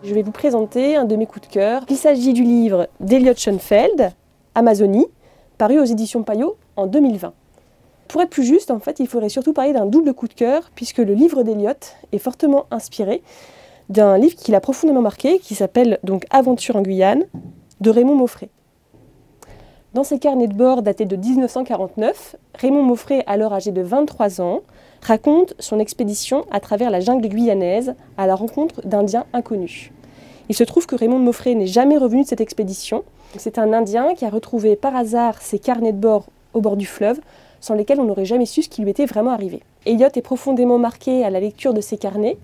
Je vais vous présenter un de mes coups de cœur. Il s'agit du livre d'Elliot Schoenfeld, Amazonie, paru aux éditions Payot en 2020. Pour être plus juste, en fait, il faudrait surtout parler d'un double coup de cœur, puisque le livre d'Elliot est fortement inspiré d'un livre qui l'a profondément marqué, qui s'appelle donc Aventure en Guyane, de Raymond Mauffret. Dans ses carnets de bord datés de 1949, Raymond Mauffret, alors âgé de 23 ans, raconte son expédition à travers la jungle guyanaise à la rencontre d'Indiens inconnus. Il se trouve que Raymond Mauffret n'est jamais revenu de cette expédition. C'est un Indien qui a retrouvé par hasard ses carnets de bord au bord du fleuve, sans lesquels on n'aurait jamais su ce qui lui était vraiment arrivé. Elliot est profondément marqué à la lecture de ces carnets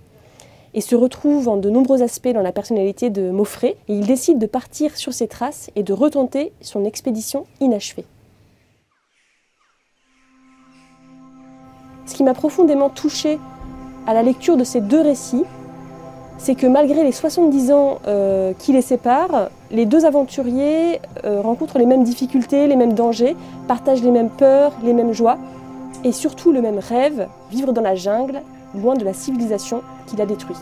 et se retrouve en de nombreux aspects dans la personnalité de Mauffret, et il décide de partir sur ses traces et de retenter son expédition inachevée. Ce qui m'a profondément touchée à la lecture de ces deux récits, c'est que malgré les 70 ans qui les séparent, les deux aventuriers rencontrent les mêmes difficultés, les mêmes dangers, partagent les mêmes peurs, les mêmes joies, et surtout le même rêve, vivre dans la jungle, loin de la civilisation qui l'a détruit.